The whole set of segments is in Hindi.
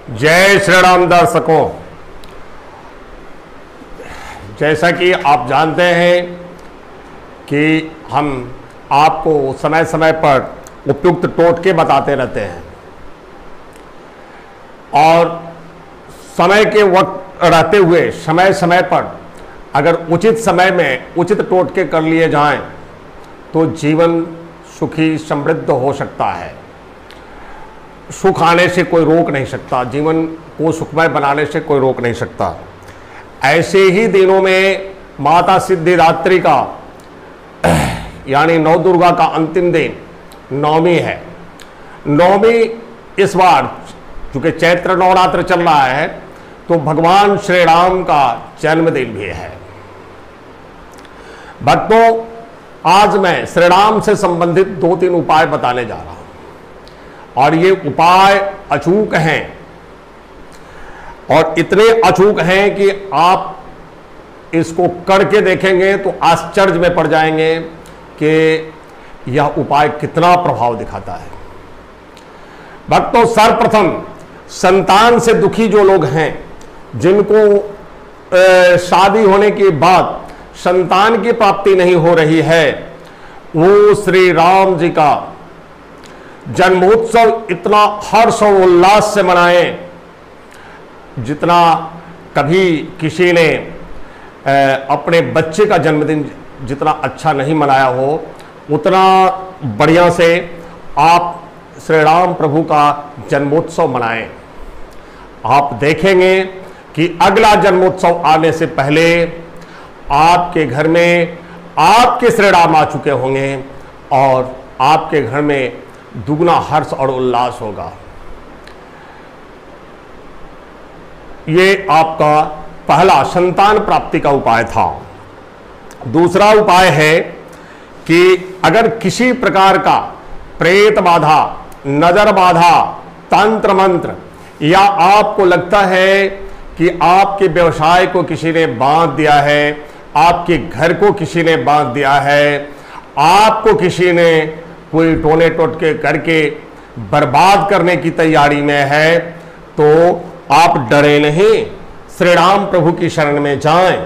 जय श्री राम दर्शकों, जैसा कि आप जानते हैं कि हम आपको समय समय पर उपयुक्त टोटके बताते रहते हैं और समय के वक्त रहते हुए समय समय पर अगर उचित समय में उचित टोटके कर लिए जाएं तो जीवन सुखी समृद्ध हो सकता है। सुख आने से कोई रोक नहीं सकता, जीवन को सुखमय बनाने से कोई रोक नहीं सकता। ऐसे ही दिनों में माता सिद्धिदात्री का यानी नवदुर्गा का अंतिम दिन नवमी है। नवमी इस बार चूंकि चैत्र नवरात्र चल रहा है तो भगवान श्री राम का जन्मदिन भी है। भक्तों, आज मैं श्री राम से संबंधित 2-3 उपाय बताने जा रहा हूं और ये उपाय अचूक हैं और इतने अचूक हैं कि आप इसको करके देखेंगे तो आश्चर्य में पड़ जाएंगे कि यह उपाय कितना प्रभाव दिखाता है। भक्तों, सर्वप्रथम संतान से दुखी जो लोग हैं, जिनको शादी होने के बाद संतान की प्राप्ति नहीं हो रही है, वो श्री राम जी का जन्मोत्सव इतना हर्ष और उल्लास से मनाएं जितना कभी किसी ने अपने बच्चे का जन्मदिन जितना अच्छा नहीं मनाया हो, उतना बढ़िया से आप श्री राम प्रभु का जन्मोत्सव मनाएं। आप देखेंगे कि अगला जन्मोत्सव आने से पहले आपके घर में आपके श्री राम आ चुके होंगे और आपके घर में दुगना हर्ष और उल्लास होगा। ये आपका पहला संतान प्राप्ति का उपाय था। दूसरा उपाय है कि अगर किसी प्रकार का प्रेत बाधा, नजर बाधा, तंत्र मंत्र या आपको लगता है कि आपके व्यवसाय को किसी ने बांध दिया है, आपके घर को किसी ने बांध दिया है, आपको किसी ने कोई टोने टोटके करके बर्बाद करने की तैयारी में है, तो आप डरे नहीं, श्री राम प्रभु की शरण में जाएं।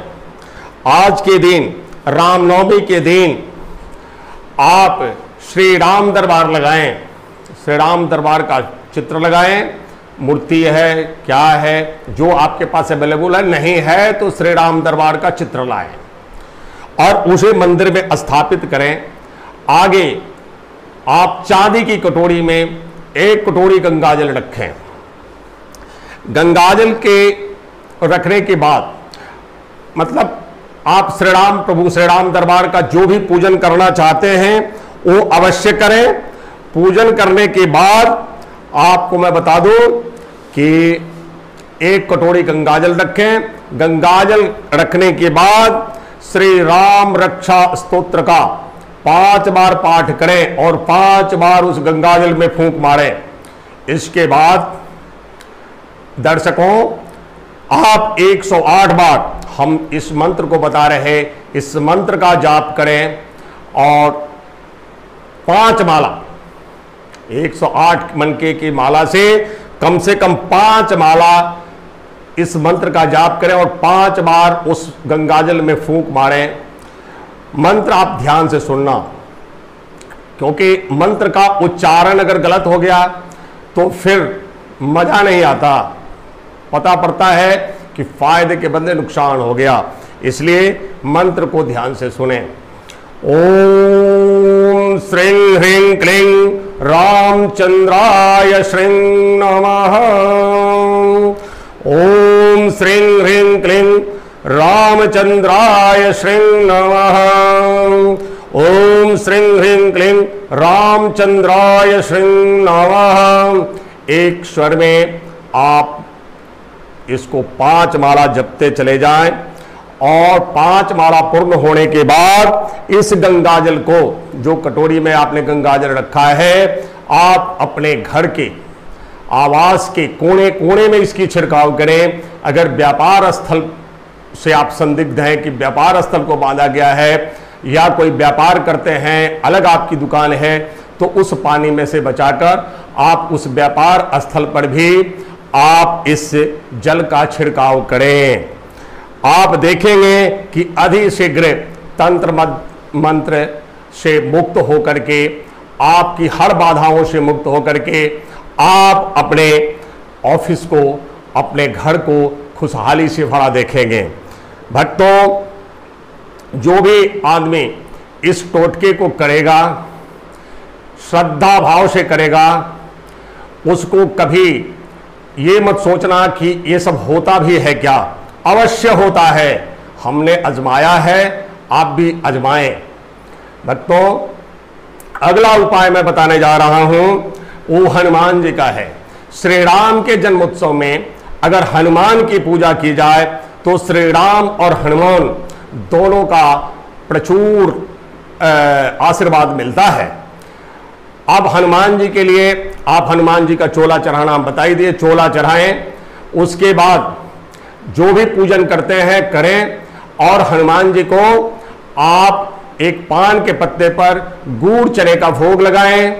आज के दिन, रामनवमी के दिन, आप श्री राम दरबार लगाएं। श्री राम दरबार का चित्र लगाएं, मूर्ति है, क्या है, जो आपके पास अवेलेबल है, नहीं है तो श्री राम दरबार का चित्र लाएं और उसे मंदिर में स्थापित करें। आगे आप चांदी की कटोरी में 1 कटोरी गंगाजल रखें। गंगाजल के रखने के बाद मतलब आप श्री राम प्रभु, श्री राम दरबार का जो भी पूजन करना चाहते हैं वो अवश्य करें। पूजन करने के बाद आपको मैं बता दूं कि 1 कटोरी गंगाजल रखें। गंगाजल रखने के बाद श्री राम रक्षा स्तोत्र का 5 बार पाठ करें और 5 बार उस गंगाजल में फूंक मारें। इसके बाद दर्शकों, आप 108 बार हम इस मंत्र को बता रहे, इस मंत्र का जाप करें और 5 माला, 108 मनके की माला से कम 5 माला इस मंत्र का जाप करें और 5 बार उस गंगाजल में फूंक मारें। मंत्र आप ध्यान से सुनना, क्योंकि मंत्र का उच्चारण अगर गलत हो गया तो फिर मजा नहीं आता, पता पड़ता है कि फायदे के बदले नुकसान हो गया। इसलिए मंत्र को ध्यान से सुने। ओम श्रीं ह्रीं क्लीं रामचंद्राय श्रीं नमः। ओम श्रीं ह्रीं क्लीं रामचंद्राय श्रीं नमः। ओम श्रीं ह्रीं क्लीं रामचंद्राय श्रीं नमः। एक स्वर में आप इसको 5 माला जपते चले जाएं और 5 माला पूर्ण होने के बाद इस गंगाजल को, जो कटोरी में आपने गंगाजल रखा है, आप अपने घर के आवास के कोने कोने में इसकी छिड़काव करें। अगर व्यापार स्थल से आप संदिग्ध हैं कि व्यापार स्थल को बांधा गया है या कोई व्यापार करते हैं, अलग आपकी दुकान है, तो उस पानी में से बचाकर आप उस व्यापार स्थल पर भी आप इस जल का छिड़काव करें। आप देखेंगे कि अधिशीघ्र तंत्र मंत्र से मुक्त होकर के, आपकी हर बाधाओं से मुक्त होकर के आप अपने ऑफिस को, अपने घर को खुशहाली से भरा देखेंगे। भक्तों, जो भी आदमी इस टोटके को करेगा, श्रद्धा भाव से करेगा, उसको कभी ये मत सोचना कि ये सब होता भी है क्या, अवश्य होता है। हमने आजमाया है, आप भी आजमाएं। भक्तों, अगला उपाय मैं बताने जा रहा हूं, वो हनुमान जी का है। श्री राम के जन्मोत्सव में अगर हनुमान की पूजा की जाए तो श्री राम और हनुमान दोनों का प्रचुर आशीर्वाद मिलता है। अब हनुमान जी के लिए आप हनुमान जी का चोला चढ़ाना बता ही दिए, चोला चढ़ाएं। उसके बाद जो भी पूजन करते हैं करें, और हनुमान जी को आप एक पान के पत्ते पर गुड़ चने का भोग लगाएं।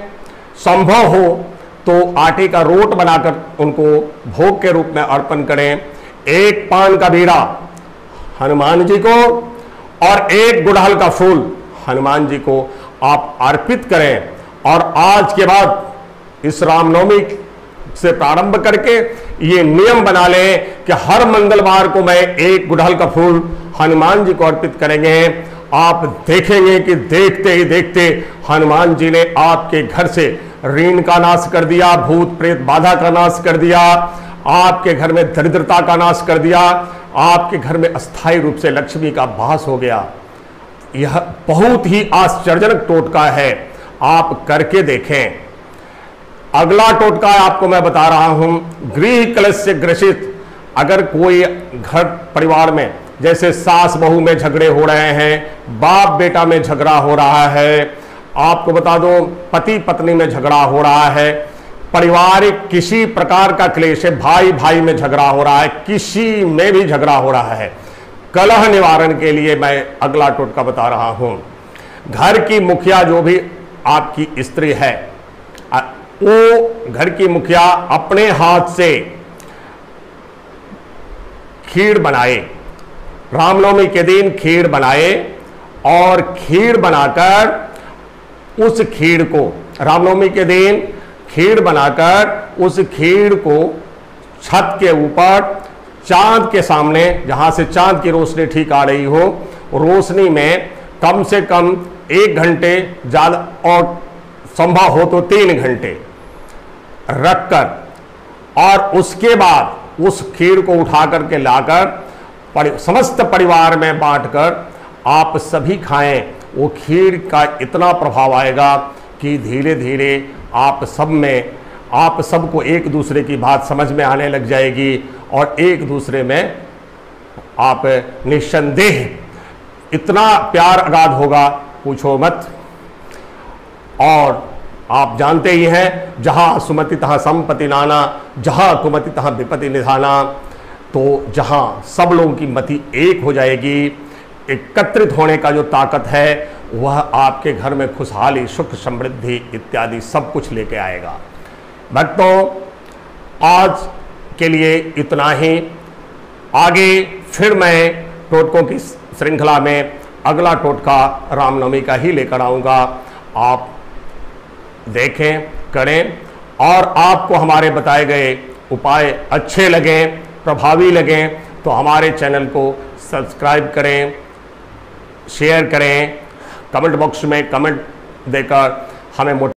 संभव हो तो आटे का रोट बनाकर उनको भोग के रूप में अर्पण करें। एक पान का बीड़ा हनुमान जी को और एक गुड़हल का फूल हनुमान जी को आप अर्पित करें। और आज के बाद इस रामनवमी से प्रारंभ करके ये नियम बना लें कि हर मंगलवार को मैं एक गुड़हल का फूल हनुमान जी को अर्पित करेंगे। आप देखेंगे कि देखते ही देखते हनुमान जी ने आपके घर से ऋण का नाश कर दिया, भूत प्रेत बाधा का नाश कर दिया, आपके घर में दरिद्रता का नाश कर दिया, आपके घर में अस्थायी रूप से लक्ष्मी का वास हो गया। यह बहुत ही आश्चर्यजनक टोटका है, आप करके देखें। अगला टोटका आपको मैं बता रहा हूं, गृह कलश से ग्रसित अगर कोई घर परिवार में जैसे सास बहू में झगड़े हो रहे हैं, बाप बेटा में झगड़ा हो रहा है, आपको बता दो पति पत्नी में झगड़ा हो रहा है, पारिवारिक किसी प्रकार का क्लेश है, भाई भाई में झगड़ा हो रहा है, किसी में भी झगड़ा हो रहा है, कलह निवारण के लिए मैं अगला टोटका बता रहा हूं। घर की मुखिया जो भी आपकी स्त्री है, वो घर की मुखिया अपने हाथ से खीर बनाए, रामनवमी के दिन खीर बनाए, और खीर बनाकर उस खीर को रामनवमी के दिन खीर बनाकर उस खीर को छत के ऊपर चांद के सामने, जहां से चांद की रोशनी ठीक आ रही हो, रोशनी में कम से कम 1 घंटे ज्यादा और संभव हो तो 3 घंटे रखकर, और उसके बाद उस खीर को उठा करके लाकर समस्त परिवार में बांटकर आप सभी खाएं। वो खीर का इतना प्रभाव आएगा कि धीरे धीरे आप सबको एक दूसरे की बात समझ में आने लग जाएगी, और एक दूसरे में आप निस्संदेह इतना प्यार अगाध होगा, पूछो मत। और आप जानते ही हैं, जहां सुमति तहां संपत्ति नाना, जहां कुमति तहां विपत्ति निधाना। तो जहां सब लोगों की मति एक हो जाएगी, एकत्रित होने का जो ताकत है, वह आपके घर में खुशहाली, सुख, समृद्धि इत्यादि सब कुछ लेके आएगा। भक्तों, आज के लिए इतना ही। आगे फिर मैं टोटकों की श्रृंखला में अगला टोटका रामनवमी का ही लेकर आऊँगा। आप देखें, करें, और आपको हमारे बताए गए उपाय अच्छे लगें, प्रभावी लगें, तो हमारे चैनल को सब्सक्राइब करें, शेयर करें, कमेंट बॉक्स में कमेंट देकर हमें